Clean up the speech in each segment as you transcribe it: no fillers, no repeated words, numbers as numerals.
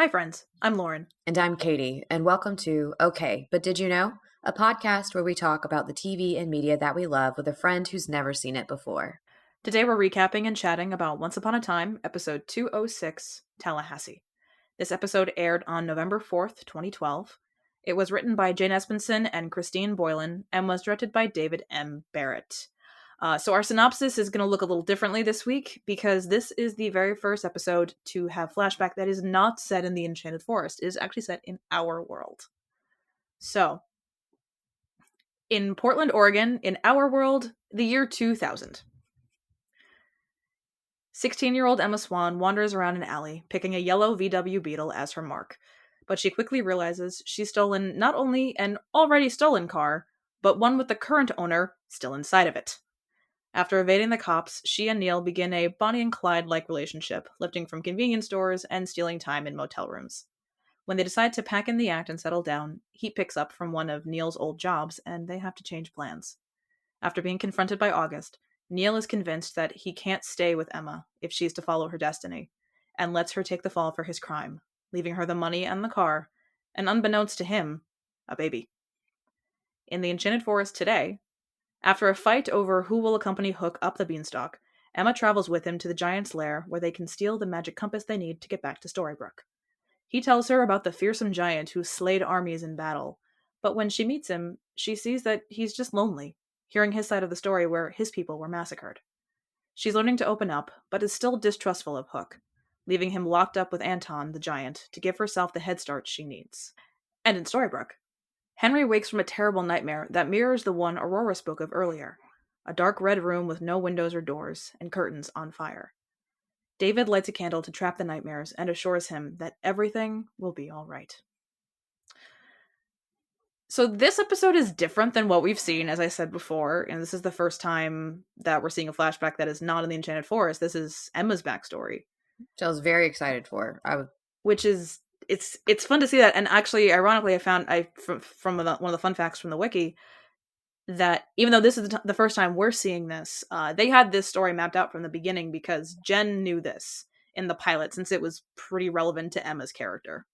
Hi, friends. I'm Lauren. And I'm Katie, and welcome to Okay, But Did You Know? A podcast where we talk about the TV and media that we love with a friend who's never seen it before. Today we're recapping and chatting about Once Upon a Time, episode 206, Tallahassee. This episode aired on November 4th, 2012. It was written by Jane Espenson and Christine Boylan and was directed by David M. Barrett. So our synopsis is going to look a little differently this week because this is the very first episode to have flashback that is not set in the Enchanted Forest. It is actually set in our world. So, in Portland, Oregon, in our world, the year 2000. 16-year-old Emma Swan wanders around an alley, picking a yellow VW Beetle as her mark. But she quickly realizes she's stolen not only an already stolen car, but one with the current owner still inside of it. After evading the cops, she and Neil begin a Bonnie and Clyde-like relationship, lifting from convenience stores and stealing time in motel rooms. When they decide to pack in the act and settle down, heat picks up from one of Neil's old jobs, and they have to change plans. After being confronted by August, Neil is convinced that he can't stay with Emma if she's to follow her destiny, and lets her take the fall for his crime, leaving her the money and the car, and unbeknownst to him, a baby. In the Enchanted Forest today, after a fight over who will accompany Hook up the beanstalk, Emma travels with him to the giant's lair where they can steal the magic compass they need to get back to Storybrooke. He tells her about the fearsome giant who slayed armies in battle, but when she meets him, she sees that he's just lonely, hearing his side of the story where his people were massacred. She's learning to open up, but is still distrustful of Hook, leaving him locked up with Anton, the giant, to give herself the head start she needs. And in Storybrooke, Henry wakes from a terrible nightmare that mirrors the one Aurora spoke of earlier, a dark red room with no windows or doors, and curtains on fire. David lights a candle to trap the nightmares and assures him that everything will be all right. So this episode is different than what we've seen, as I said before, and this is the first time that we're seeing a flashback that is not in the Enchanted Forest. This is Emma's backstory. Which I was very excited for. Which is, it's fun to see that, and actually, ironically, I found, from one of the fun facts from the Wiki, that even though this is the first time we're seeing this, they had this story mapped out from the beginning because Jen knew this in the pilot, since it was pretty relevant to Emma's character.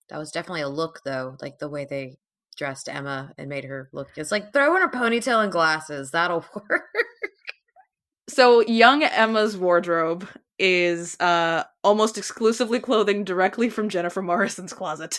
That was definitely a look, though, like the way they dressed Emma and made her look. It's like, throw in a ponytail and glasses. That'll work. So young Emma's wardrobe is almost exclusively clothing directly from Jennifer Morrison's closet.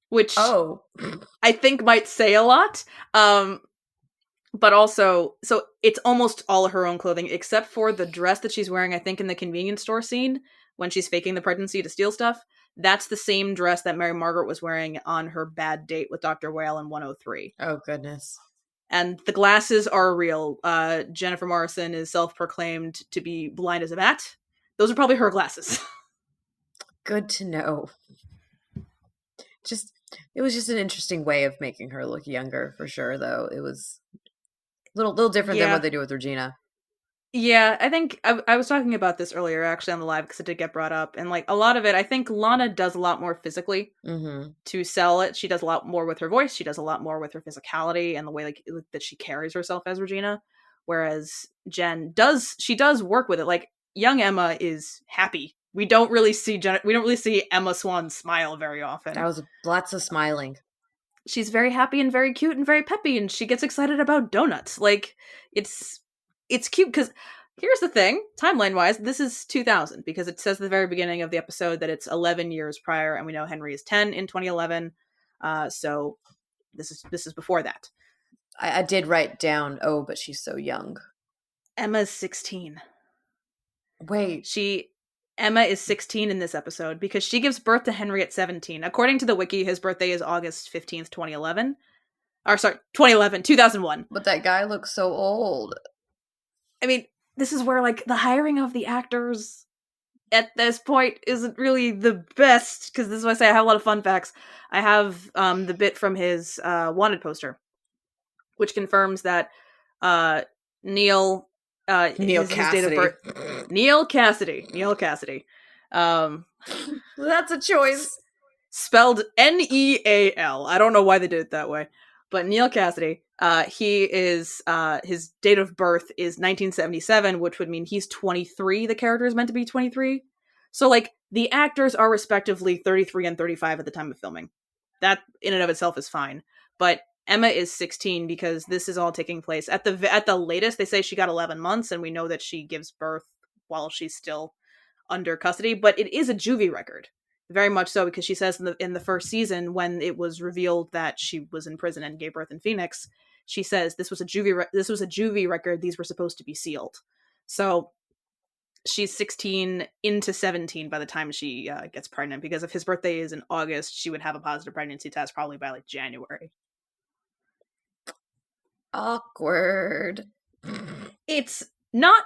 Which I think might say a lot. But also, so it's almost all her own clothing, except for the dress that she's wearing, I think, in the convenience store scene, when she's faking the pregnancy to steal stuff. That's the same dress that Mary Margaret was wearing on her bad date with Dr. Whale in 103. Oh, goodness. And the glasses are real. Jennifer Morrison is self-proclaimed to be blind as a bat. Those are probably her glasses. Good to know. It was just an interesting way of making her look younger, for sure, though. It was a little different than what they do with Regina. Yeah, I think I was talking about this earlier, actually, on the live, because it did get brought up. And, like, a lot of it, I think Lana does a lot more physically to sell it. She does a lot more with her voice. She does a lot more with her physicality and the way that she carries herself as Regina. Whereas Jen does work with it. Like, young Emma is happy. We don't really see Emma Swan smile very often. That was lots of smiling. She's very happy and very cute and very peppy, and she gets excited about donuts. Like, it's cute, because here's the thing, timeline-wise, this is 2000, because it says at the very beginning of the episode that it's 11 years prior, and we know Henry is 10 in 2011, so this is before that. I did write down, but she's so young. Emma's 16. Wait. Emma is 16 in this episode, because she gives birth to Henry at 17. According to the Wiki, his birthday is August 15th, 2011. 2001. But that guy looks so old. I mean, this is where, like, the hiring of the actors at this point isn't really the best, because this is why I say I have a lot of fun facts. I have the bit from his wanted poster, which confirms that Neil Cassidy. His date of birth, Neil Cassidy. That's a choice. Spelled Neal. I don't know why they did it that way. But Neil Cassidy, he is, his date of birth is 1977, which would mean he's 23. The character is meant to be 23. So, like, the actors are respectively 33 and 35 at the time of filming. That, in and of itself, is fine. But Emma is 16 because this is all taking place at the latest. They say she got 11 months, and we know that she gives birth while she's still under custody. But it is a juvie record, very much so, because she says in the first season, when it was revealed that she was in prison and gave birth in Phoenix, she says this was a juvie record. These were supposed to be sealed. So she's 16 into 17 by the time she gets pregnant, because if his birthday is in August, she would have a positive pregnancy test probably by like January. Awkward. It's not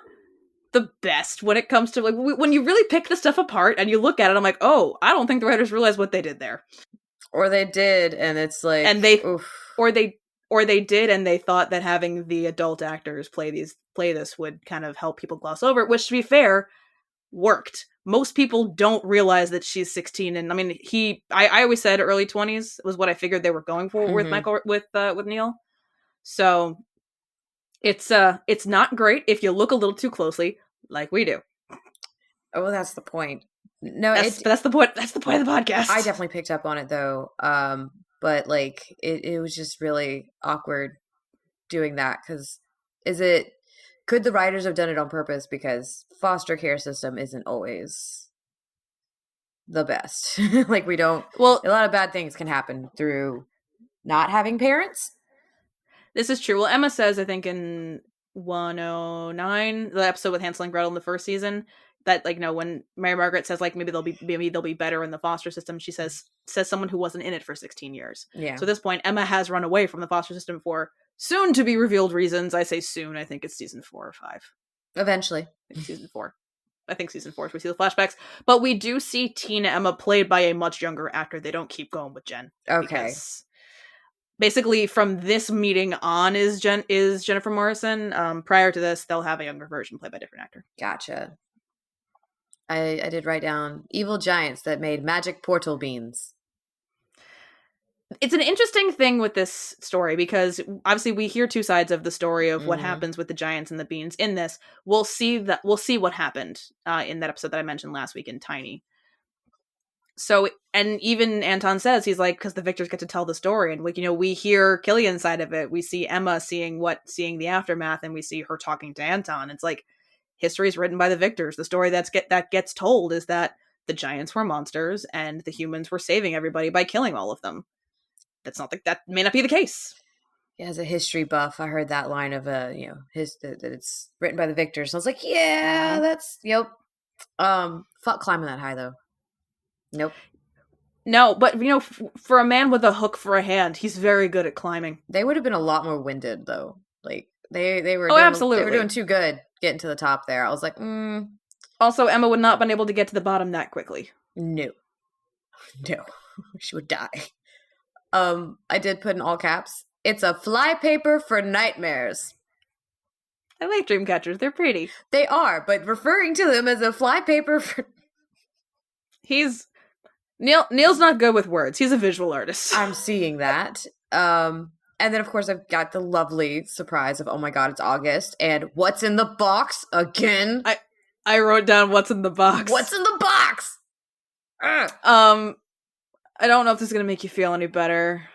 the best when it comes to, like, when you really pick the stuff apart and you look at it, I'm like, oh, I don't think the writers realized what they did there. Or they did, and it's like, and they oof. or they did, and they thought that having the adult actors play this would kind of help people gloss over it, which, to be fair, worked. Most people don't realize that she's 16, and I mean, I always said early 20s was what I figured they were going for with Michael with Neil. So it's not great if you look a little too closely, like we do. Oh, that's the point. No, that's the point. That's the point of the podcast. I definitely picked up on it though. But like it was just really awkward doing that, because could the writers have done it on purpose? Because foster care system isn't always the best. Like, a lot of bad things can happen through not having parents. This is true. Well, Emma says, I think in 109, the episode with Hansel and Gretel in the first season, that, like, when Mary Margaret says, like, maybe they'll be better in the foster system, she says someone who wasn't in it for 16 years. Yeah. So at this point, Emma has run away from the foster system for soon to be revealed reasons. I say soon. I think it's season 4 or 5. Eventually. Season 4. I think season 4 is we see the flashbacks. But we do see teen Emma played by a much younger actor. They don't keep going with Jen. Okay. Basically, from this meeting on is Jennifer Morrison. Prior to this, they'll have a younger version played by a different actor. Gotcha. I did write down evil giants that made magic portal beans. It's an interesting thing with this story, because obviously we hear two sides of the story of what happens with the giants and the beans in this. We'll see what happened in that episode that I mentioned last week in Tiny. So, and even Anton says, he's like, because the victors get to tell the story, and we hear Killian's side of it. We see Emma seeing the aftermath, and we see her talking to Anton. It's like, history is written by the victors. The story that gets told is that the giants were monsters and the humans were saving everybody by killing all of them. That may not be the case. As a history buff, I heard that line of that it's written by the victors. So I was like, yeah, that's yep. Fuck climbing that high though. Nope. No, but for a man with a hook for a hand, he's very good at climbing. They would have been a lot more winded though. Like they were. Absolutely. They were doing too good getting to the top there. I was like, Also, Emma would not have been able to get to the bottom that quickly. No, she would die. I did put in all caps, it's a flypaper for nightmares. I like dream catchers. They're pretty. They are, but referring to them as a flypaper for... Neil's not good with words. He's a visual artist. I'm seeing that. And then, of course, I've got the lovely surprise of, oh my god, it's August, and what's in the box again? I wrote down what's in the box. What's in the box? I don't know if this is going to make you feel any better.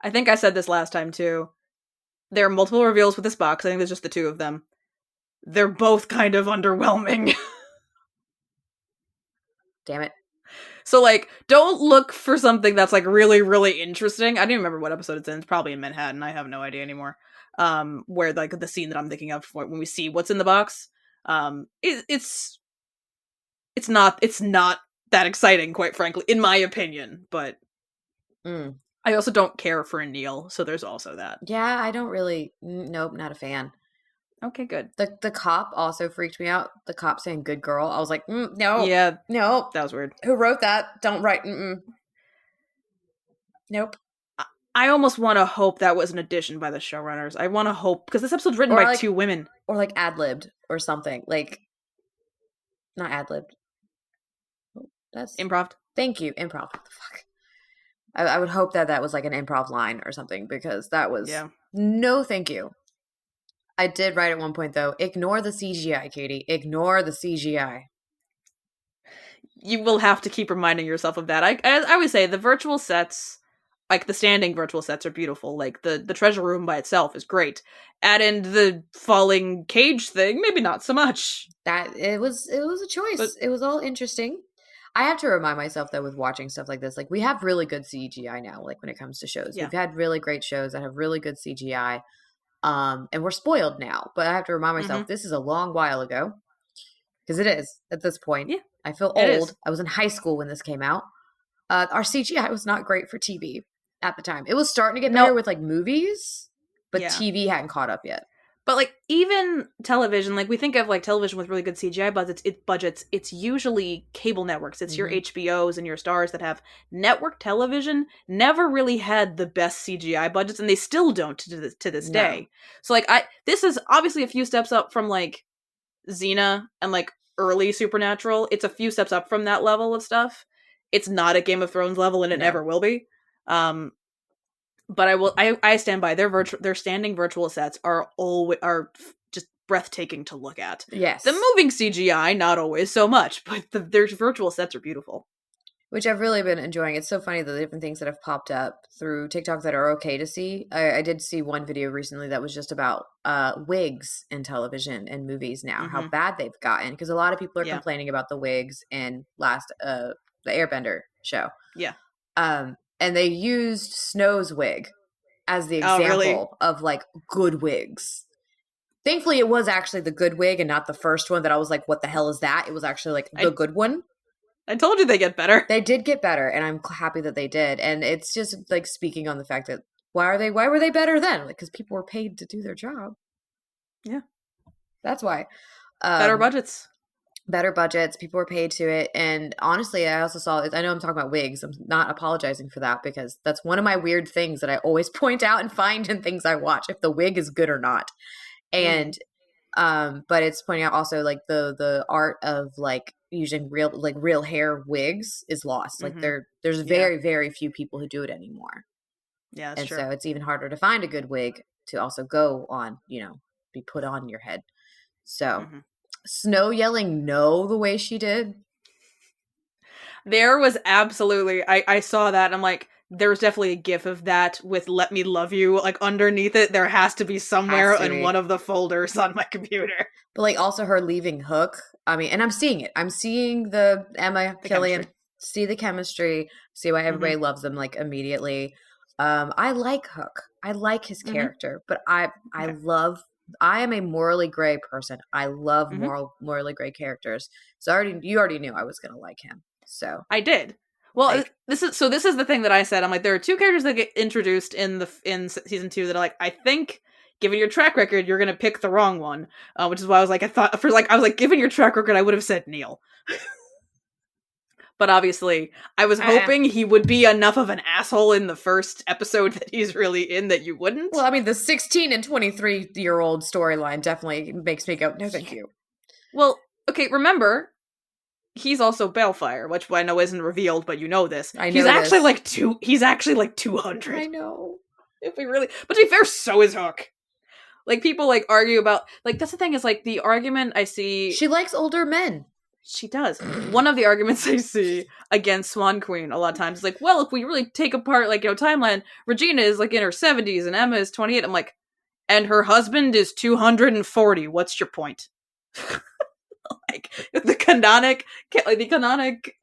I think I said this last time, too. There are multiple reveals with this box. I think there's just the two of them. They're both kind of underwhelming. Damn it. So, like, don't look for something that's, like, really, really interesting. I don't even remember what episode it's in. It's probably in Manhattan. I have no idea anymore. Where, like, the scene that I'm thinking of when we see what's in the box. It's not that exciting, quite frankly, in my opinion, but I also don't care for Neil, so there's also that. Yeah, I don't really, nope, not a fan. Okay, good. The cop also freaked me out. The cop saying good girl. I was like, no. Yeah. No. That was weird. Who wrote that? Don't write. Nope. I almost want to hope that was an addition by the showrunners. I want to hope, because this episode's written by two women. Or like ad-libbed or something. Like, not ad-libbed. That's improv. Thank you, improv. What the fuck? I would hope that was like an improv line or something, because that was no thank you. I did write at one point though, ignore the CGI, Katie. Ignore the CGI. You will have to keep reminding yourself of that. I always say the virtual sets, like the standing virtual sets, are beautiful. Like the treasure room by itself is great. Add in the falling cage thing, maybe not so much. That it was a But choice. It was all interesting. I have to remind myself that with watching stuff like this, like we have really good CGI now, like when it comes to shows. yeah. We've had really great shows that have really good CGI. And we're spoiled now. But I have to remind myself this is a long while ago. Because it is at this point. Yeah. I feel It old. is. I was in high school when this came out. Our CGI was not great for TV at the time. It was starting to get better with like movies, but Yeah. TV hadn't caught up yet. But like even television, like we think of like television with really good CGI budgets, it's usually cable networks. It's your HBOs and your Stars that have network television never really had the best CGI budgets, and they still don't to this day. So like this is obviously a few steps up from like Xena and like early Supernatural. It's a few steps up from that level of stuff. It's not a Game of Thrones level, and it never will be. But I stand by their standing virtual sets are just breathtaking to look at. Yes. The moving CGI, not always so much, but their virtual sets are beautiful. Which I've really been enjoying. It's so funny the different things that have popped up through TikTok that are okay to see. I did see one video recently that was just about wigs in television and movies now, how bad they've gotten. Because a lot of people are complaining about the wigs in the Airbender show. Yeah. And they used Snow's wig as the example of like good wigs. Thankfully, it was actually the good wig and not the first one that I was like, what the hell is that? It was actually like the good one. I told you they get better. They did get better, and I'm happy that they did. And it's just like speaking on the fact that why were they better then? Because people were paid to do their job. Yeah. That's why. Better budgets. Better budgets. People were paid to it. And honestly, I also saw, I know I'm talking about wigs. I'm not apologizing for that because that's one of my weird things that I always point out and find in things I watch, if the wig is good or not. And, but it's pointing out also like the art of like using real hair wigs is lost. Like there's very, very few people who do it anymore. Yeah, that's true. So it's even harder to find a good wig to also go on, be put on your head. So Snow yelling no the way she did. There was absolutely, I saw that and I'm like, there was definitely a gif of that with "Let Me Love You" like underneath it. There has to be somewhere in one of the folders on my computer. But like also her leaving Hook. I mean, and I'm seeing it. I'm seeing the Emma Killian, chemistry. See the chemistry, see why everybody loves them like immediately. I like Hook. I like his character, but I am a morally gray person. I love morally gray characters. So you already knew I was going to like him. So I did. Well, this is the thing that I said. I'm like, there are two characters that get introduced in season 2 that are like, I think, given your track record, you're gonna pick the wrong one. Which is why I was like, given your track record, I would have said Neil. But obviously, I was hoping he would be enough of an asshole in the first episode that he's really in that you wouldn't. Well, I mean, the 16 and 23-year-old storyline definitely makes me go, no, thank you. Well, okay, remember, he's also Balefire, which I know isn't revealed, but you know this. I know he's actually this. He's actually like 200. I know. But to be fair, so is Hook. Like, people like argue about, like, that's the thing is like the argument I see. She likes older men. She does. One of the arguments I see against Swan Queen a lot of times is like, well, if we really take apart, like, timeline, Regina is like in her 70s and Emma is 28. I'm like, and her husband is 240. What's your point? Like, the canonic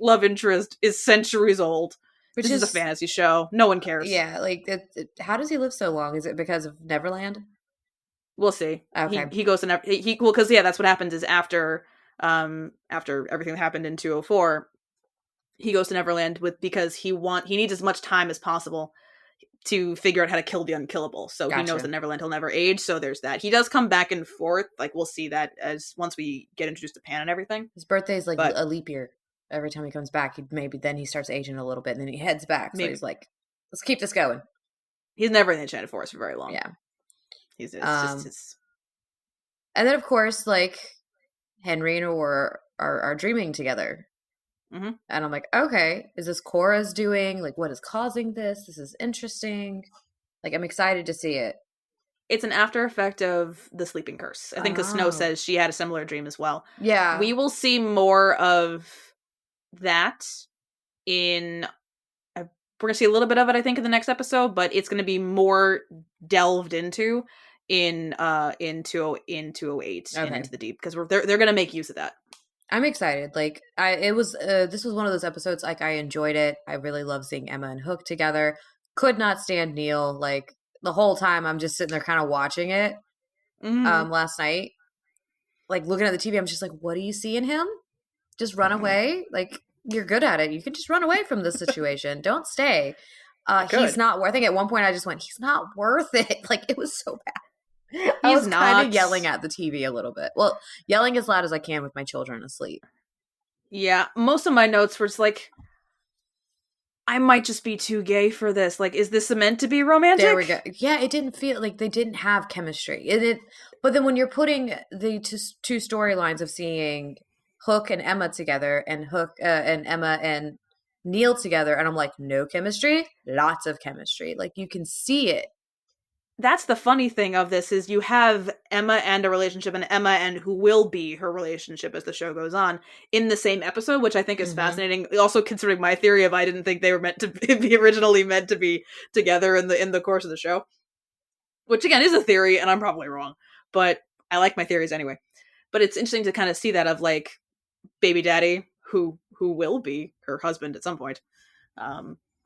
love interest is centuries old. Which is a fantasy show. No one cares. Yeah, like, how does he live so long? Is it because of Neverland? We'll see. Okay. He goes to because that's what happens is after everything that happened in 204, he goes to Neverland because he needs as much time as possible to figure out how to kill the unkillable. So He knows that Neverland he'll never age. So there's that. He does come back and forth. Like, we'll see that as once we get introduced to Pan and everything. His birthday is like a leap year. Every time he comes back, he starts aging a little bit, and then he heads back. So he's like, let's keep this going. He's never in the Enchanted Forest for very long. Yeah. He's just his... And then, of course, like, Henry and Aurora are dreaming together. And I'm like, okay, is this Cora's doing? Like, what is causing this? This is interesting. Like, I'm excited to see it. It's an after effect of the sleeping curse. I think because Snow says she had a similar dream as well. Yeah. We will see more of that in we're gonna see a little bit of it, I think, in the next episode, but it's gonna be more delved into in 208 and Okay. Into the Deep, because they're gonna make use of that. I'm excited. Like this was one of those episodes, like, I enjoyed it. I really love seeing Emma and Hook together. Could not stand Neil. Like, the whole time I'm just sitting there kind of watching it. Mm-hmm. Last night, like, looking at the TV, I'm just like, what do you see in him? Just run away. Like, you're good at it. You can just run away from this situation. Don't stay. He's Good. not I think at one point I just went, he's not worth it. Like, it was so bad. I He's was kind of not. yelling at the TV a little bit. Well, yelling as loud as I can with my children asleep. Yeah, most of my notes were just like, I might just be too gay for this. Like, is this meant to be romantic? There we go. Yeah, it didn't feel like they didn't have chemistry. But then when you're putting the two storylines of seeing Hook and Emma together, and Hook and Emma and Neil together, and I'm like, no chemistry, lots of chemistry. Like, you can see it. That's the funny thing of this, is you have Emma and a relationship, and Emma and who will be her relationship as the show goes on, in the same episode, which I think is fascinating. Also, considering my theory of I didn't think they were meant to be originally meant to be together in the course of the show, which again is a theory, and I'm probably wrong, but I like my theories anyway. But it's interesting to kind of see that of like baby daddy who will be her husband at some point,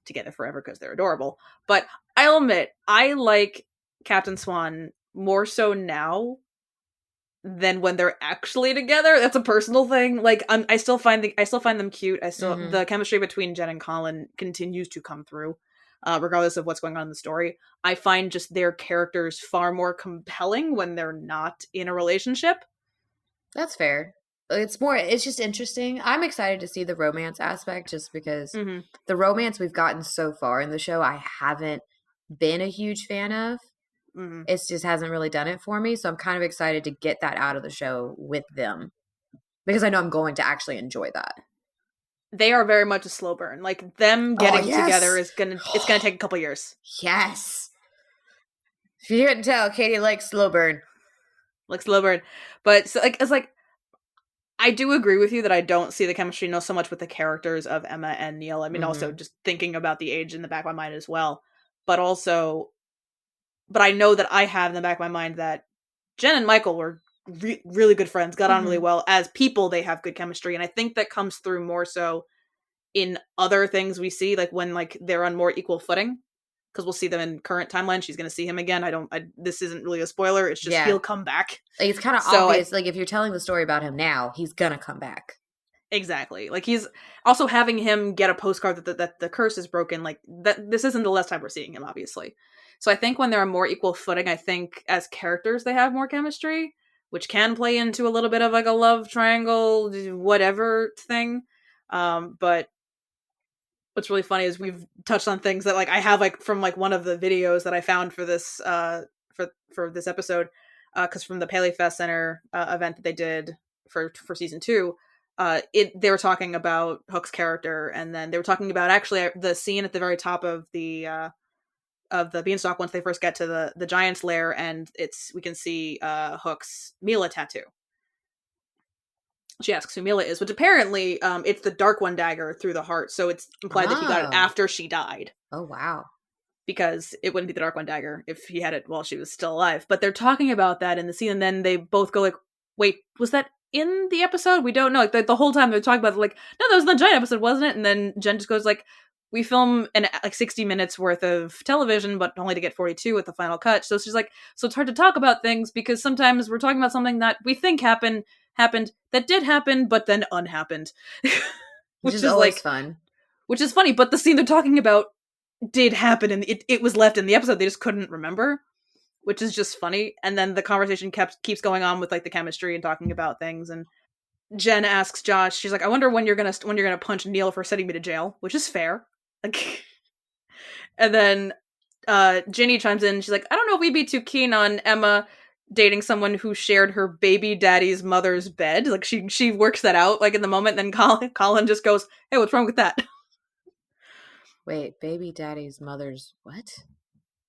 together forever because they're adorable. But I'll admit, I like Captain Swan more so now than when they're actually together. That's a personal thing. Like, I still find them cute. The chemistry between Jen and Colin continues to come through, regardless of what's going on in the story. I find just their characters far more compelling when they're not in a relationship. That's fair. It's just interesting. I'm excited to see the romance aspect, just because the romance we've gotten so far in the show, I haven't been a huge fan of. It just hasn't really done it for me. So I'm kind of excited to get that out of the show with them, because I know I'm going to actually enjoy that. They are very much a slow burn. Like, them getting together it's gonna take a couple years. Yes. If you didn't tell, Katie likes slow burn. But so, like, it's like, I do agree with you that I don't see the chemistry so much with the characters of Emma and Neil. I mean, also just thinking about the age in the back of my mind as well. But I know that I have in the back of my mind that Jen and Michael were really good friends, got on really well. As people, they have good chemistry. And I think that comes through more so in other things we see, like when like they're on more equal footing. Because we'll see them in current timeline. She's going to see him again. This isn't really a spoiler. It's just he'll come back. Like, it's kind of obvious. Like, if you're telling the story about him now, he's going to come back. Exactly. Like, he's also having him get a postcard that the curse is broken. Like, that this isn't the last time we're seeing him, obviously. So I think when they're on more equal footing, I think as characters they have more chemistry, which can play into a little bit of like a love triangle, whatever thing. But what's really funny is we've touched on things that like I have like from like one of the videos that I found for this for this episode, because from the Paley Fest Center event that they did for season 2, they were talking about Hook's character, and then they were talking about actually the scene at the very top of the beanstalk once they first get to the giant's lair, and we can see Hook's Mila tattoo. She asks who Mila is, which apparently it's the Dark One dagger through the heart, so it's implied that he got it after she died. Oh, wow. Because it wouldn't be the Dark One dagger if he had it while she was still alive. But they're talking about that in the scene, and then they both go like, wait, was that in the episode? We don't know. Like, the whole time they're talking about it, like, no, that was in the giant episode, wasn't it? And then Jen just goes like, we film like 60 minutes worth of television, but only to get 42 with the final cut. So she's like, so it's hard to talk about things because sometimes we're talking about something that we think happened that did happen, but then unhappened. Which is always like fun. Which is funny, but the scene they're talking about did happen, and it was left in the episode. They just couldn't remember, which is just funny. And then the conversation keeps going on with like the chemistry and talking about things. And Jen asks Josh, she's like, I wonder when you're gonna punch Neil for sending me to jail, which is fair. Like, and then Ginny chimes in. She's like, I don't know if we'd be too keen on Emma dating someone who shared her baby daddy's mother's bed. Like, she works that out like in the moment. Then Colin just goes, hey, what's wrong with that? Wait, baby daddy's mother's what?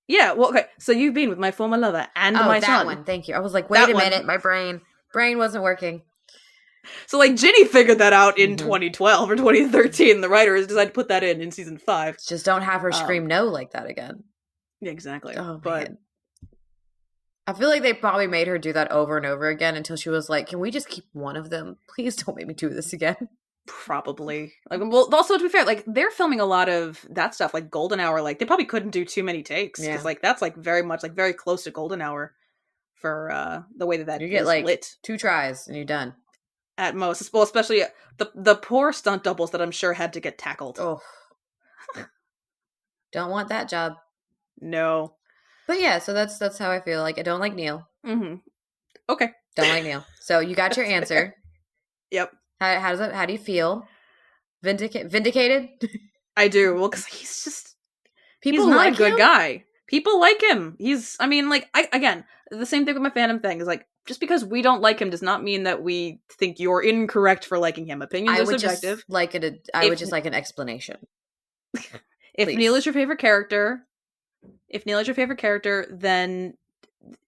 Yeah, well, okay. So you've been with my former lover and my son. That one. Thank you. I was like, wait a minute, my brain wasn't working. So, like, Ginny figured that out in Mhm. 2012 or 2013. The writers decided to put that in season 5. Just don't have her Um, scream no like that again. yeah, exactly. Oh But man. I feel like they probably made her do that over and over again until she was like, "Can we just keep one of them? Please don't make me do this again." probably. Like, well, also, to be fair, like, they're filming a lot of that stuff, like Golden Hour. Like, they probably couldn't do too many takes because, Yeah. like, that's, like, very much, like, very close to Golden Hour for the way that You get is like lit 2 tries and you're done. at most. Well, especially the poor stunt doubles that I'm sure had to get tackled. Oh, don't want that job. No. But yeah, so that's how I feel. Like I don't like Neil. Mm-hmm. Okay. Don't like Neil. So you got your answer. Yep. How does that? How do you feel? Vindicated? I do. Well, because he's People not a like good him? guy. People like him. I mean, like, again, the same thing with my fandom thing is like, just because we don't like him does not mean that we think you're incorrect for liking him. Opinions I are would just subjective. like it. I would If just like an explanation. if Please. Neil is your favorite character, then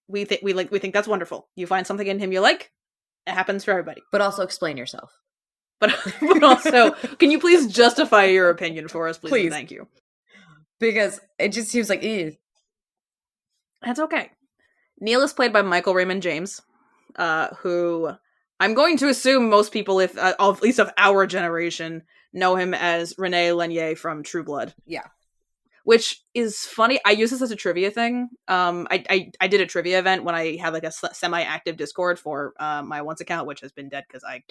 we think that's wonderful. You find something in him you like. It happens for everybody. But also explain yourself. But also, can you please justify your opinion for us, please? Please. Thank you. Because it just seems like, ew. That's okay. Neil is played by Michael Raymond James, who I'm going to assume most people, if at least of our generation, know him as Rene Lenier from True Blood. Yeah. Which is funny. I use this as a trivia thing. I did a trivia event when I had like a semi-active Discord for my Once account, which has been dead because I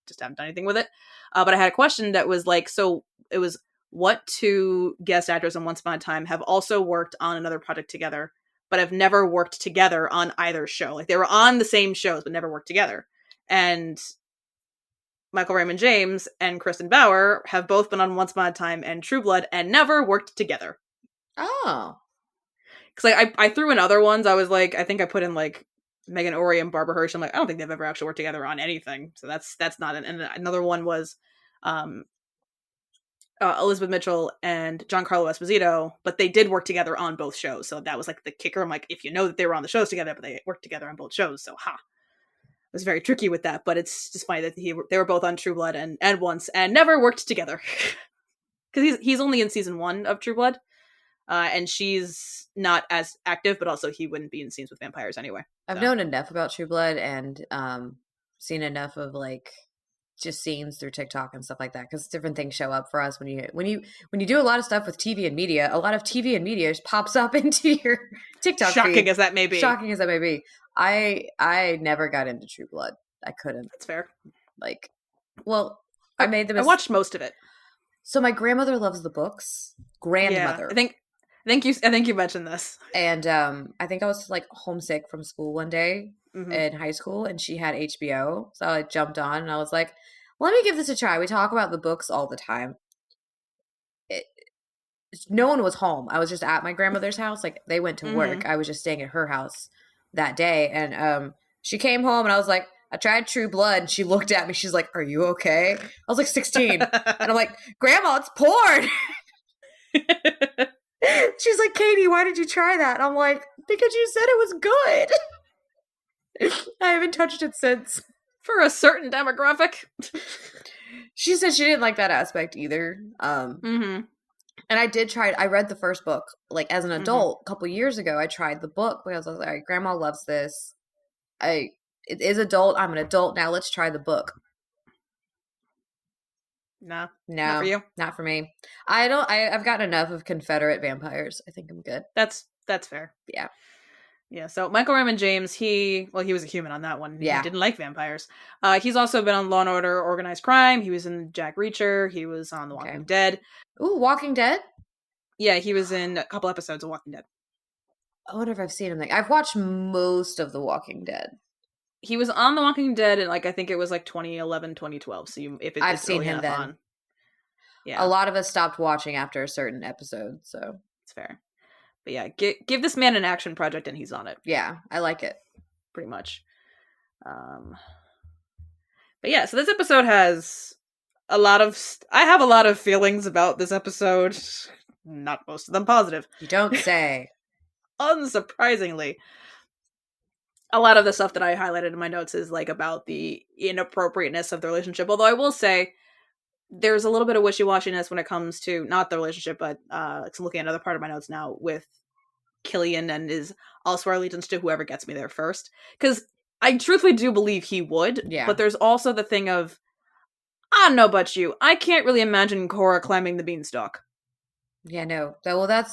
just haven't done anything with it. But I had a question that was like, so it was, what two guest actors on Once Upon a Time have also worked on another project together, but have never worked together on either show? Like, they were on the same shows, but never worked together. And Michael Raymond James and Kristen Bauer have both been on Once Upon a Time and True Blood and never worked together. Oh. Because like, I threw in other ones. I was like, I think I put in like Megan Ori and Barbara Hirsch. I'm like, I don't think they've ever actually worked together on anything. So that's not an. And another one was um, Elizabeth Mitchell and Giancarlo Esposito, but they did work together on both shows. So that was like the kicker. I'm like, if you know that they were on the shows together, but they worked together on both shows, so It was very tricky with that, but it's just funny that they were both on True Blood and once and never worked together. Because he's only in season 1 of True Blood, and she's not as active, but also he wouldn't be in scenes with vampires anyway. I've So. known enough about True Blood and seen enough of like just scenes through TikTok and stuff like that because different things show up for us when you do a lot of stuff with TV and media. A lot of TV and media just pops up into your TikTok Shocking feed. as that may be. Shocking as that may be. I never got into True Blood. I couldn't. That's fair. Like, well, I made the I watched most of it. So my grandmother loves the books. Grandmother. Yeah, I think you mentioned this. And I think I was like homesick from school one day in high school, and she had HBO, so I jumped on and I was like, "Let me give this a try." We talk about the books all the time. No one was home. I was just at my grandmother's house. Like they went to work. I was just staying at her house that day, and she came home, and I was like, "I tried True Blood." And she looked at me. She's like, "Are you okay?" I was like 16, and I'm like, "Grandma, it's porn." She's like, "Katie, why did you try that?" And I'm like, "Because you said it was good." I haven't touched it since. For a certain demographic. She said she didn't like that aspect either. And I did try. I read the first book like as an adult a couple years ago. I tried the book because I was like, "All right, Grandma loves this. It is adult. I'm an adult now. Let's try the book." No, No, not for you. Not for me. I've gotten enough of Confederate vampires. I think I'm good. That's fair. Yeah. Yeah, so Michael Raymond James, he was a human on that one. Yeah. He didn't like vampires. He's also been on Law and Order Organized Crime. He was in Jack Reacher. He was on The Walking Dead. Ooh, Walking Dead? Yeah, he was in a couple episodes of Walking Dead. I wonder if I've seen him. I've watched most of The Walking Dead. He was on The Walking Dead in, like, I think it was like 2011, 2012. So I've seen him then. On. Yeah. A lot of us stopped watching after a certain episode, so. It's fair. But yeah, give this man an action project and he's on it. Yeah, I like it. Pretty much. But yeah, so this episode has a lot of... I have a lot of feelings about this episode. Not most of them positive. You don't say. Unsurprisingly. a lot of the stuff that I highlighted in my notes is like about the inappropriateness of the relationship. Although I will say there's a little bit of wishy-washiness when it comes to not the relationship, but I'm looking at another part of my notes now with Killian and his I'll swear allegiance to whoever gets me there first. Because I truthfully do believe he would, Yeah. but there's also the thing of, I don't know about you, I can't really imagine Cora climbing the beanstalk. Yeah, no. Well, I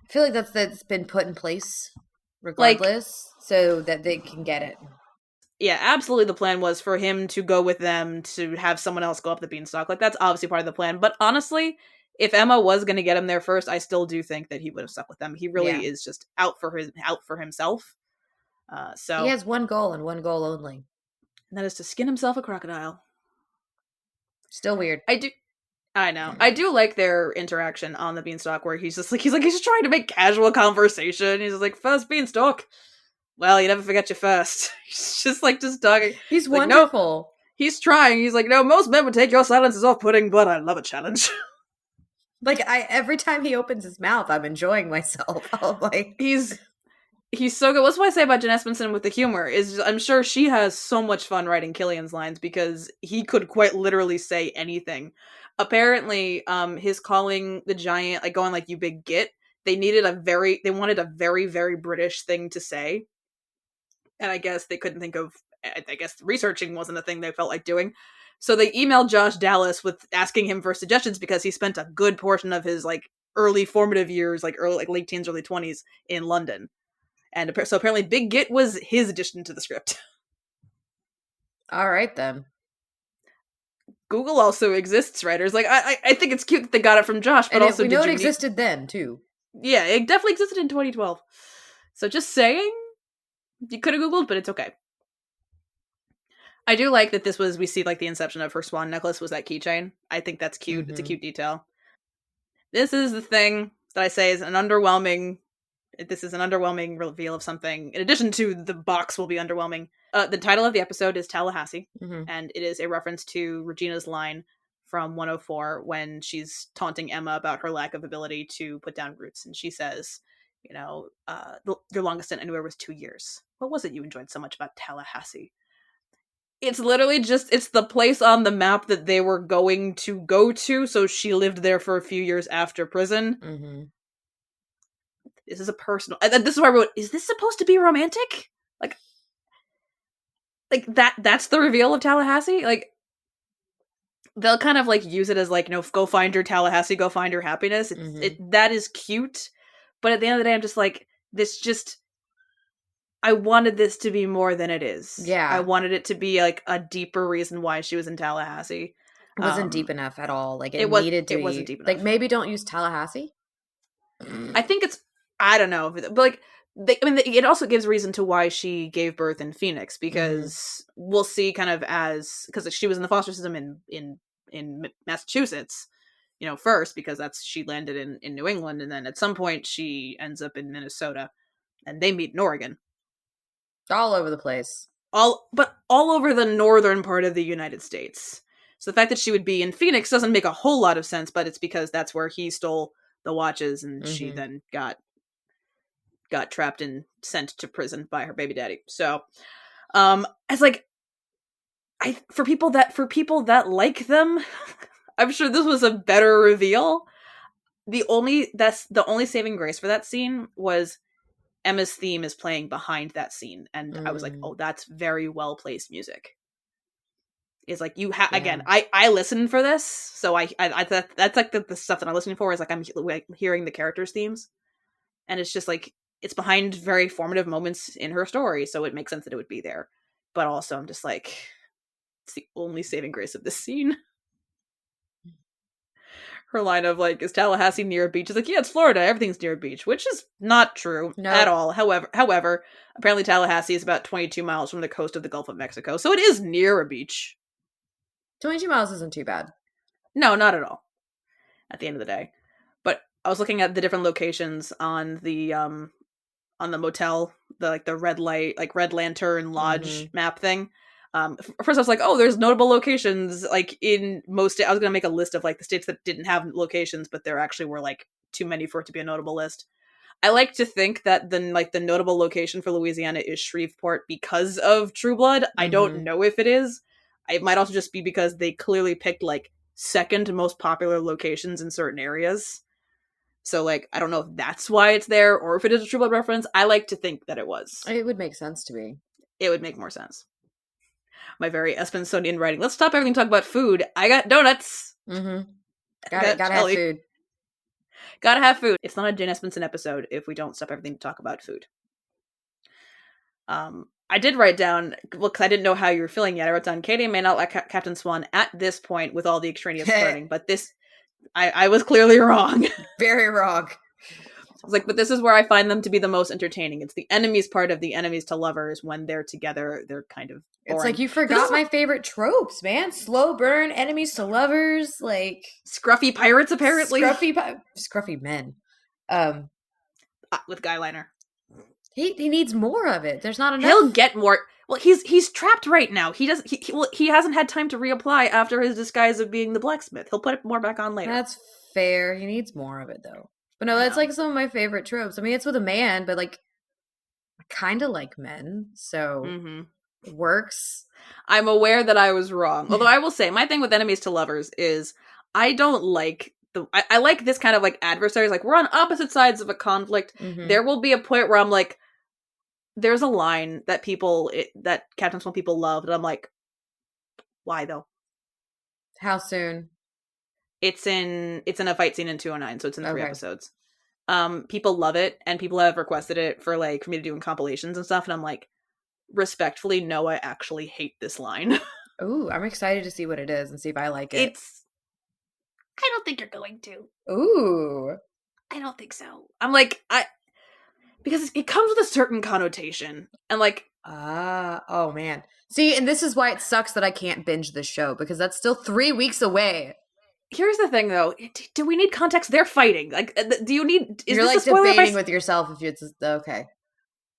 feel like that's been put in place regardless, like, so that they can get it. Yeah, absolutely the plan was for him to go with them to have someone else go up the beanstalk. Like, that's obviously part of the plan. But honestly, if Emma was going to get him there first, I still do think that he would have stuck with them. He really is just out for himself. He So has one goal and one goal only. And that is to skin himself a crocodile. Still weird. I know. I do like their interaction on the beanstalk where he's just trying to make casual conversation. He's just like, first beanstalk. Well, you never forget your first. He's just talking. He's like, wonderful. No, he's trying. He's like, no, most men would take your silence as off-putting, but I love a challenge. Like, every time he opens his mouth, I'm enjoying myself. I'm like, he's so good. What's what I say about Jen Espenson with the humor is I'm sure she has so much fun writing Killian's lines because he could quite literally say anything. Apparently, his calling the giant, like going like, you big git, they wanted a very, very British thing to say. And I guess they couldn't think of, I guess researching wasn't a thing they felt like doing. So they emailed Josh Dallas with asking him for suggestions because he spent a good portion of his like early formative years, like late teens, early 20s in London. And so apparently Big Git was his addition to the script. All right, then. Google also exists, writers. Like, I think it's cute that they got it from Josh, but and also we know it existed then, too. Yeah, it definitely existed in 2012. So just saying, you could have Googled, but it's okay. I do like that we see like the inception of her swan necklace was that keychain. I think that's cute. Mm-hmm. It's a cute detail. This is the thing that I say is an underwhelming reveal of something. In addition to the box will be underwhelming. The title of the episode is Tallahassee, and it is a reference to Regina's line from 104 when she's taunting Emma about her lack of ability to put down roots. And she says, your longest stint anywhere was 2 years. What was it you enjoyed so much about Tallahassee? It's literally it's the place on the map that they were going to go to, so she lived there for a few years after prison. Mm-hmm. This is a personal... And this is why I wrote, is this supposed to be romantic? Like that's the reveal of Tallahassee? Like, they'll kind of, like, use it as, like, go find your Tallahassee, go find your happiness. That is cute. But at the end of the day, I'm just like, I wanted this to be more than it is. Yeah. I wanted it to be, like, a deeper reason why she was in Tallahassee. It wasn't deep enough at all. Like, it wasn't deep enough. Like, maybe don't use Tallahassee? I think it's... I don't know. But, like, it also gives reason to why she gave birth in Phoenix, because we'll see kind of because she was in the foster system in Massachusetts, first, because she landed in New England, and then at some point she ends up in Minnesota, and they meet in Oregon. All over the place. All over the northern part of the United States. So the fact that she would be in Phoenix doesn't make a whole lot of sense, but it's because that's where he stole the watches, and she then got trapped and sent to prison by her baby daddy. So, it's like, for people that like them, I'm sure this was a better reveal. The only saving grace for that scene was Emma's theme is playing behind that scene, and I was like, oh, that's very well placed music. It's like, again, I listen for this, so that's like the stuff that I'm listening for, is like I'm hearing the characters' themes, and it's just like, it's behind very formative moments in her story, so it makes sense that it would be there. But also, I'm just like, it's the only saving grace of this scene. Her line of, like, is Tallahassee near a beach? It's like, yeah, it's Florida. Everything's near a beach, which is not true at all. However, apparently Tallahassee is about 22 miles from the coast of the Gulf of Mexico, so it is near a beach. 22 miles isn't too bad. No, not at all. At the end of the day. But I was looking at the different locations on the motel, the red light, like Red Lantern Lodge map thing. First I was like, oh, there's notable locations, like, in most... I was going to make a list of, like, the states that didn't have locations, but there actually were, like, too many for it to be a notable list. I like to think that the notable location for Louisiana is Shreveport because of True Blood. I don't know if it is. It might also just be because they clearly picked like second most popular locations in certain areas. So like I don't know if that's why it's there or if it is a True Blood reference. I like to think that it was. It would make sense to me. It would make more sense. My very Espensonian writing. Let's stop everything and talk about food. I got donuts. Mm-hmm. Gotta have food. Gotta have food. It's not a Jane Espenson episode if we don't stop everything to talk about food. I did write down, well, because I didn't know how you were feeling yet. I wrote down, Katie may not like Captain Swan at this point with all the extraneous flirting, but this, I was clearly wrong. Very wrong. I was like, but this is where I find them to be the most entertaining. It's the enemies part of the enemies to lovers. When they're together, they're kind of boring. It's like you forgot my favorite tropes, man. Slow burn, enemies to lovers, like scruffy pirates, apparently. Scruffy men. With Guyliner. He needs more of it. There's not enough. He'll get more. Well, he's trapped right now. He hasn't had time to reapply after his disguise of being the blacksmith. He'll put more back on later. That's fair. He needs more of it though. But no, that's like some of my favorite tropes. I mean, it's with a man, but like I kind of like men, so it works. I'm aware that I was wrong. Although I will say, my thing with enemies to lovers is I don't like I like this kind of like adversaries. Like we're on opposite sides of a conflict. There will be a point where I'm like, there's a line that that Captain Swan people love, and I'm like, why though? How soon? It's in a fight scene in 209, so it's in 3 episodes. People love it, and people have requested it for me to do in compilations and stuff, and I'm like, respectfully, no, I actually hate this line. Ooh, I'm excited to see what it is and see if I like it. I don't think you're going to. Ooh. I don't think so. I'm like, because it comes with a certain connotation, and like, oh man. See, and this is why it sucks that I can't binge this show, because that's still 3 weeks away. Here's the thing, though. Do we need context? They're fighting. Like, do you need? You're like debating with yourself if it's okay.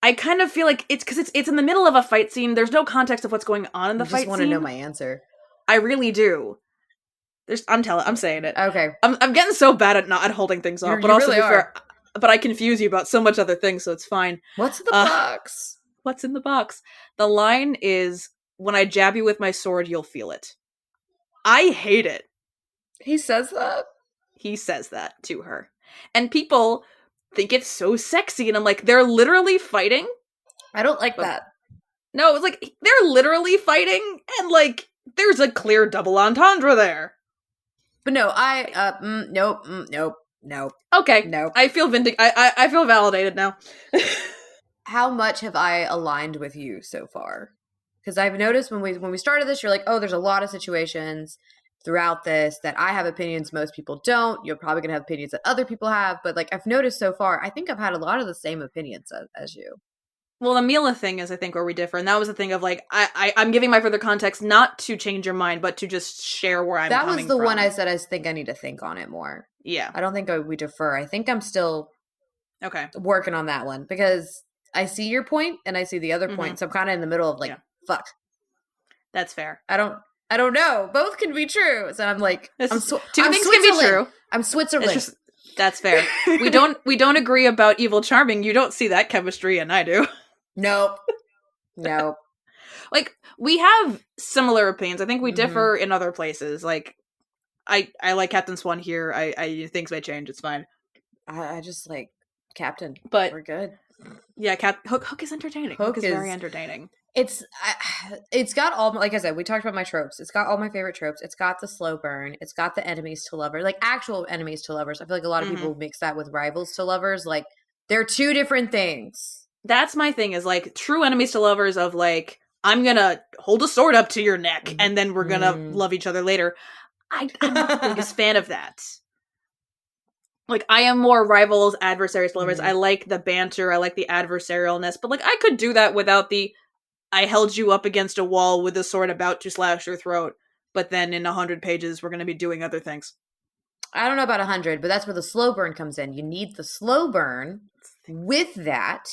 I kind of feel like it's because it's in the middle of a fight scene. There's no context of what's going on in the fight scene. I just want to know my answer. I really do. I'm saying it. Okay. I'm getting so bad at not holding things off, but also really fair, but I confuse you about so much other things, so it's fine. What's in the box? What's in the box? The line is, "When I jab you with my sword, you'll feel it." I hate it. He says that? He says that to her. And people think it's so sexy, and I'm like, they're literally fighting? I don't like that. No, it's like, they're literally fighting, and like, there's a clear double entendre there. But no, nope. Okay. Nope. I feel I feel validated now. How much have I aligned with you so far? Because I've noticed when we started this, you're like, oh, there's a lot of situations throughout this that I have opinions most people don't. You're probably going to have opinions that other people have. But like I've noticed so far, I think I've had a lot of the same opinions as you. Well, the Mila thing is, I think, where we differ. And that was the thing of like, I'm giving my further context not to change your mind, but to just share where I'm coming from. That was the one I said I think I need to think on it more. Yeah. I don't think we defer. I think I'm still working on that one because I see your point and I see the other point. So I'm kind of in the middle of like, fuck. That's fair. I don't know. Both can be true. So I'm like, two things can be true. I'm Switzerland. That's fair. We don't agree about Evil Charming. You don't see that chemistry, and I do. Nope. Like, we have similar opinions. I think we differ in other places. Like, I like Captain Swan here. Things may change. It's fine. I just like Captain. But we're good. Yeah, Hook is entertaining. Hook is very entertaining. It's got all, like I said, we talked about my tropes. It's got all my favorite tropes. It's got the slow burn. It's got the enemies to lovers, like actual enemies to lovers. I feel like a lot of people mix that with rivals to lovers. Like they're two different things. That's my thing, is like true enemies to lovers of like, I'm gonna hold a sword up to your neck and then we're gonna love each other later. I'm not the biggest fan of that. Like, I am more rivals, adversaries to lovers. I like the banter. I like the adversarialness. But like, I could do that without the I held you up against a wall with a sword about to slash your throat, but then in 100 pages, we're going to be doing other things. I don't know about 100, but that's where the slow burn comes in. You need the slow burn with that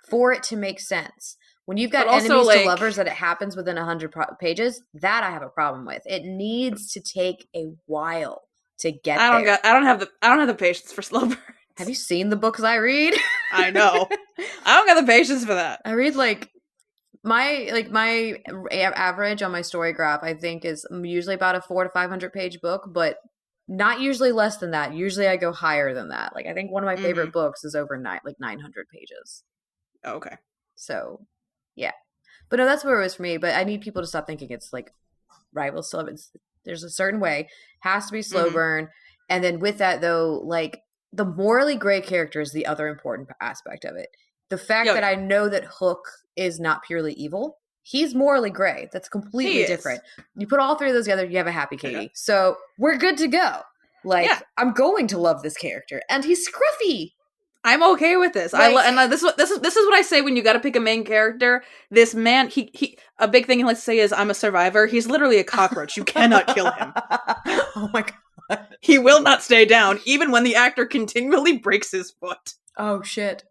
for it to make sense. When you've got enemies to lovers that it happens within 100 pages, that I have a problem with. It needs to take a while to get there. I don't have the patience for slow burns. Have you seen the books I read? I know. I don't got the patience for that. I read my average on my story graph, I think, is usually about a 400 to 500 page book, but not usually less than that. Usually I go higher than that. Like, I think one of my favorite books is over 900 pages. Okay. So, yeah. But no, that's where it was for me. But I need people to stop thinking it's like rival slow. There's a certain way. Has to be slow burn. And then with that, though, like, the morally gray character is the other important aspect of it. The fact that I know that Hook is not purely evil. He's morally gray. That's completely different. You put all three of those together, you have a happy Katie. Yeah. So we're good to go. Like, I'm going to love this character. And he's scruffy. I'm okay with this. Like, this is what I say when you got to pick a main character. This man, he a big thing he likes to say is, "I'm a survivor." He's literally a cockroach. You cannot kill him. Oh my god. He will not stay down, even when the actor continually breaks his foot. Oh shit.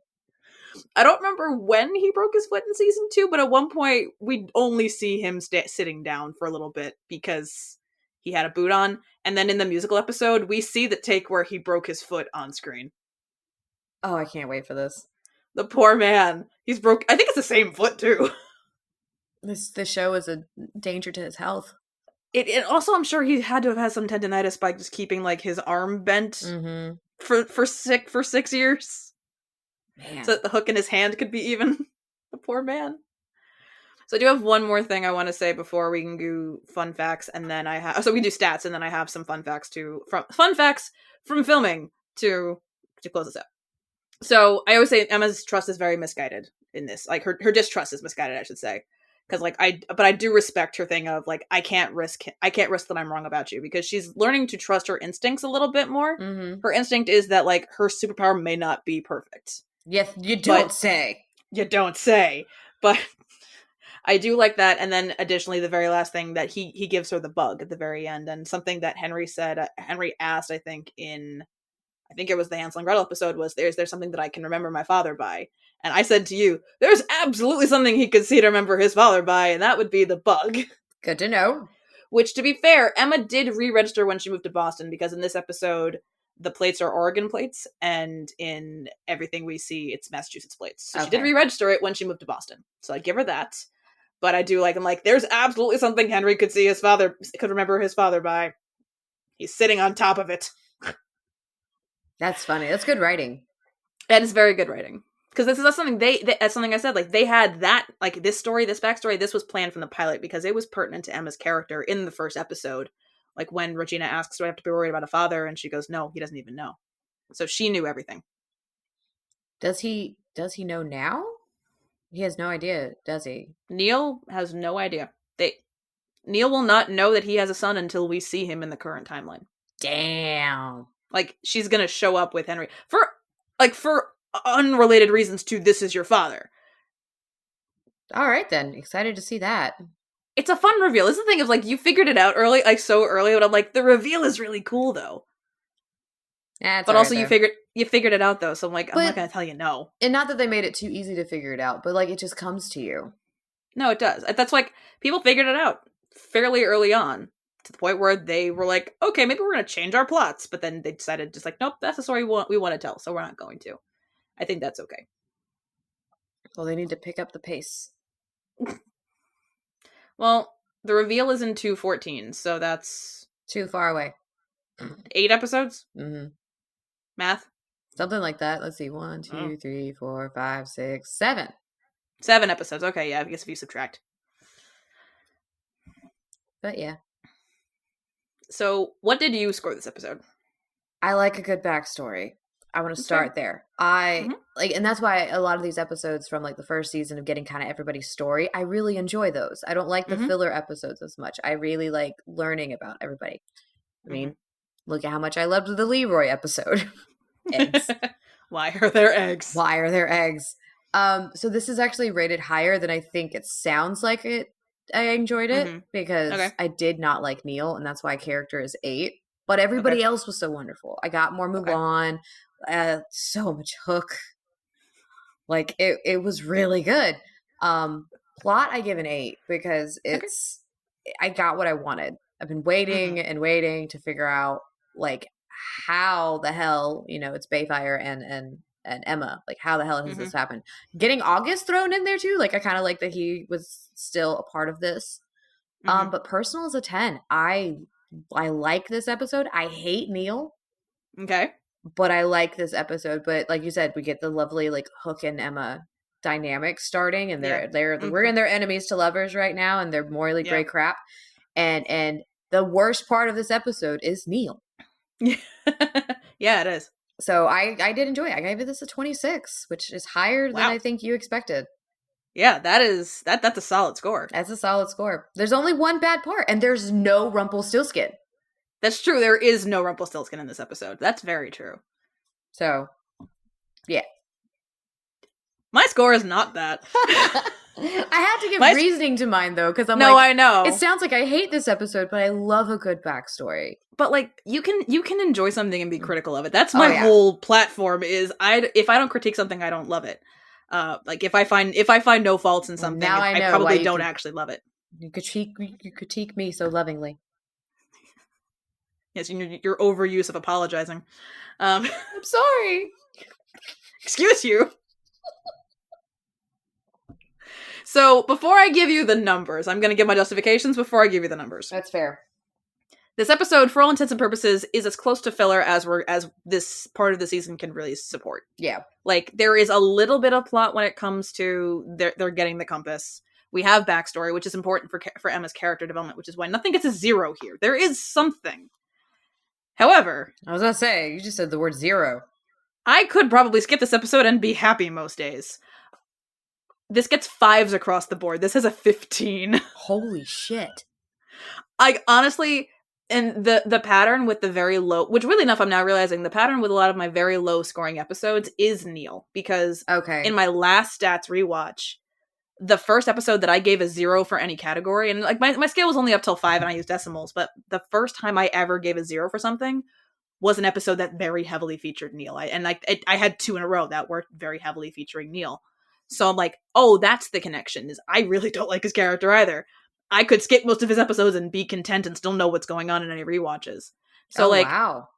I don't remember when he broke his foot in season 2, but at one point we only see him sitting down for a little bit because he had a boot on. And then in the musical episode, we see the take where he broke his foot on screen. Oh, I can't wait for this. The poor man. He's broke. I think it's the same foot too. This show is a danger to his health. It also, I'm sure he had to have had some tendonitis by just keeping like his arm bent for 6 years. Man. So that the hook in his hand could be even. The poor man. So I do have one more thing I want to say before we can do fun facts, and then so we can do stats, and then I have some fun facts from filming to close this out. So I always say Emma's trust is very misguided in this. Like her distrust is misguided, I should say. Because like but I do respect her thing of like I can't risk that I'm wrong about you, because she's learning to trust her instincts a little bit more. Mm-hmm. Her instinct is that like her superpower may not be perfect. Yes, you don't say. You don't say. But I do like that. And then additionally, the very last thing that he gives her the bug at the very end, and something that Henry asked, I think it was the Hansel and Gretel episode, was there's something that I can remember my father by. And I said to you, there's absolutely something he could see to remember his father by, and that would be the bug. Good to know. Which, to be fair, Emma did re-register when she moved to Boston, because in this episode, the plates are Oregon plates, and in everything we see, it's Massachusetts plates. So She did re-register it when she moved to Boston. So I give her that. But I do I'm like, there's absolutely something Henry could remember his father by. He's sitting on top of it. That's funny. That's good writing. That is very good writing. Because that's something that's something I said, like, they had that, like, this story, this backstory, this was planned from the pilot, because it was pertinent to Emma's character in the first episode. Like, when Regina asks, do I have to be worried about a father? And she goes, no, he doesn't even know. So she knew everything. Does he know now? He has no idea, does he? Neil has no idea. Neil will not know that he has a son until we see him in the current timeline. Damn. Like, she's gonna show up with Henry for unrelated reasons to this is your father. All right, then. Excited to see that. It's a fun reveal. This is the thing of, like, you figured it out early, like, so early, but I'm like, the reveal is really cool, though. But also, you figured it out, though, so I'm like, I'm not gonna tell you no. And not that they made it too easy to figure it out, but, like, it just comes to you. No, it does. That's like, people figured it out fairly early on, to the point where they were like, okay, maybe we're gonna change our plots, but then they decided just like, nope, that's the story we want to tell, so we're not going to. I think that's okay. Well, they need to pick up the pace. Well, the reveal is in 214, so that's... too far away. 8 episodes? Mm-hmm. Math? Something like that. Let's see. 1, 2, 3, 4, 5, 6, 7. 7 episodes. Okay, yeah, I guess if you subtract. But yeah. So, what did you score this episode? I like a good backstory. I want to start there. And that's why a lot of these episodes from like the first season of getting kind of everybody's story, I really enjoy those. I don't like the filler episodes as much. I really like learning about everybody. I mean, look at how much I loved the Leroy episode. Eggs. Why are there eggs? Why are there eggs? So this is actually rated higher than I think it sounds like it. I enjoyed it because I did not like Neil, and that's why character is 8. But everybody else was so wonderful. I got more Mulan, so much Hook. Like it was really good. Plot I give an 8 because I got what I wanted. I've been waiting and waiting to figure out like how the hell, it's Bayfire and Emma. Like, how the hell has Mm-hmm. this happened? Getting August thrown in there too. Like, I kind of like that he was still a part of this. Mm-hmm. But personal is a 10. I like this episode. I hate Neil, Okay. but I like this episode. But like you said, we get the lovely like Hook and Emma dynamic starting, and Yeah. we're in their enemies to lovers right now, and they're morally Yeah. gray crap. And the worst part of this episode is Neil. Yeah, it is. So I did enjoy it. I gave this a 26, which is higher than Wow. I think you expected. Yeah, that's a solid score. That's a solid score. There's only one bad part, and there's no Rumpelstiltskin. That's true. There is no Rumpelstiltskin in this episode. That's very true. So, yeah. My score is not that. I had to give reasoning to mine, though, because I know. It sounds like I hate this episode, but I love a good backstory. But, like, you can enjoy something and be critical of it. That's my whole platform is, if I don't critique something, I don't love it. Like, if I find no faults in something, now I probably don't actually love it. You critique me so lovingly. Yes, your overuse of apologizing. I'm sorry. Excuse you. So, before I give you the numbers, I'm going to give my justifications before I give you the numbers. That's fair. This episode, for all intents and purposes, is as close to filler as this part of the season can really support. Yeah. Like, there is a little bit of plot when it comes to they're getting the compass. We have backstory, which is important for Emma's character development, which is why nothing gets a 0 here. There is something. However... I was going to say, you just said the word 0. I could probably skip this episode and be happy most days. This gets 5s across the board. This has a 15. Holy shit. I honestly... And the pattern with the very low, which really enough, I'm now realizing the pattern with a lot of my very low scoring episodes is Neil. Because in my last stats rewatch, the first episode that I gave a 0 for any category, and like my scale was only up till 5 and I used decimals, but the first time I ever gave a 0 for something was an episode that very heavily featured Neil. I had 2 in a row that were very heavily featuring Neil. So I'm like, oh, that's the connection, is I really don't like his character either. I could skip most of his episodes and be content and still know what's going on in any rewatches. So wow.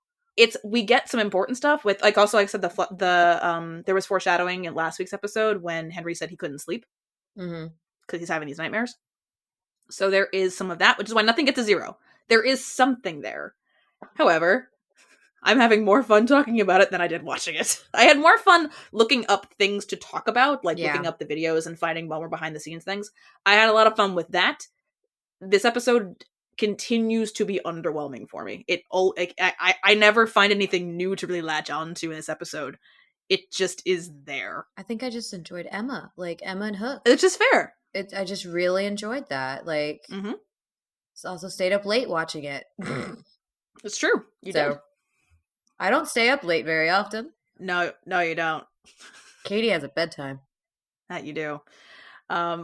We get some important stuff with, like, also, like I said, there was foreshadowing in last week's episode when Henry said he couldn't sleep because he's having these nightmares. So there is some of that, which is why nothing gets a 0. There is something there. However, I'm having more fun talking about it than I did watching it. I had more fun looking up things to talk about, like looking up the videos and finding more behind the scenes things. I had a lot of fun with that. This episode continues to be underwhelming for me. I never find anything new to really latch on to in this episode. It just is there. I think I just enjoyed Emma, like Emma and Hook. It's just fair. I just really enjoyed that. Like, also stayed up late watching it. It's true. You did. I don't stay up late very often. No, you don't. Katie has a bedtime. That you do.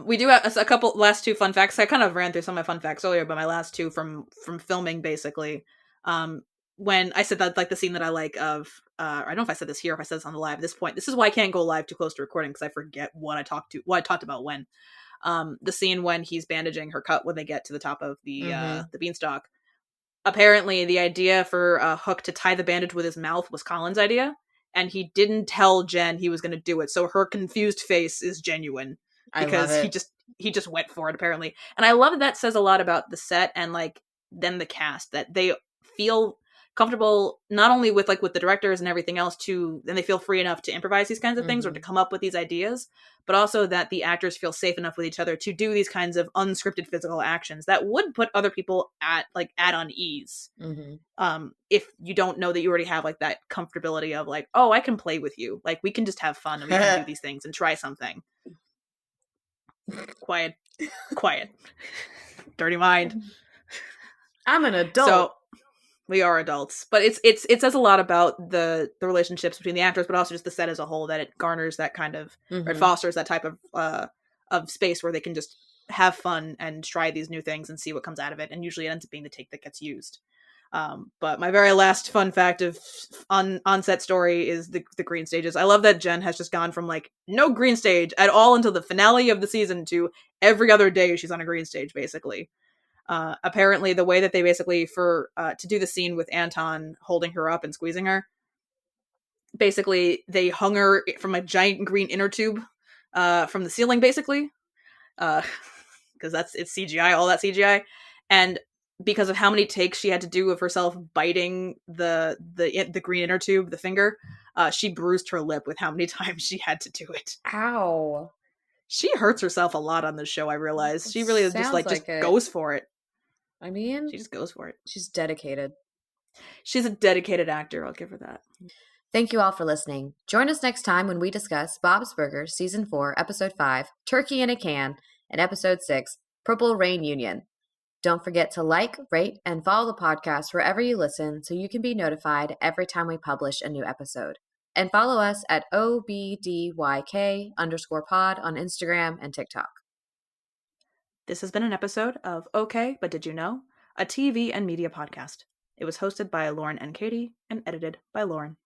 We do have a couple last 2 fun facts. I kind of ran through some of my fun facts earlier, but my last 2 from filming, basically. When I said that, like, the scene that I like of, I don't know if I said this here, if I said this on the live at this point. This is why I can't go live too close to recording, because I forget what I talked about when. The scene when he's bandaging her cut when they get to the top of the beanstalk. Apparently, the idea for Hook to tie the bandage with his mouth was Colin's idea, and he didn't tell Jen he was going to do it, so her confused face is genuine. Because he just went for it, apparently. And I love that says a lot about the set and, like, then the cast, that they feel comfortable not only with the directors and everything else and they feel free enough to improvise these kinds of things or to come up with these ideas, but also that the actors feel safe enough with each other to do these kinds of unscripted physical actions that would put other people at unease. If you don't know that you already have, like, that comfortability of, like, oh, I can play with you. Like, we can just have fun and we can do these things and try something. Quiet. Dirty mind. I'm an adult. So we are adults, but it says a lot about the relationships between the actors, but also just the set as a whole, that it garners that kind of, or it fosters that type of space where they can just have fun and try these new things and see what comes out of it. And usually it ends up being the take that gets used. But my very last fun fact of on-set story is the green stages. I love that Jen has just gone from, like, no green stage at all until the finale of the season to every other day she's on a green stage, basically. Apparently, the way that they basically to do the scene with Anton holding her up and squeezing her, basically they hung her from a giant green inner tube from the ceiling, basically, because it's CGI, all that CGI, and because of how many takes she had to do of herself biting the green inner tube, the finger, she bruised her lip with how many times she had to do it. Ow. She hurts herself a lot on this show, I realize. She really just Sounds just like it. goes for it. I mean, She just goes for it. she's dedicated. She's a dedicated actor, I'll give her that. Thank you all for listening. Join us next time when we discuss Bob's Burgers Season 4, Episode 5, Turkey in a Can, and Episode 6, Purple Rain Union. Don't forget to like, rate, and follow the podcast wherever you listen so you can be notified every time we publish a new episode. And follow us at OBDYK_pod on Instagram and TikTok. This has been an episode of Okay, But Did You Know? A TV and media podcast. It was hosted by Lauren and Katie and edited by Lauren.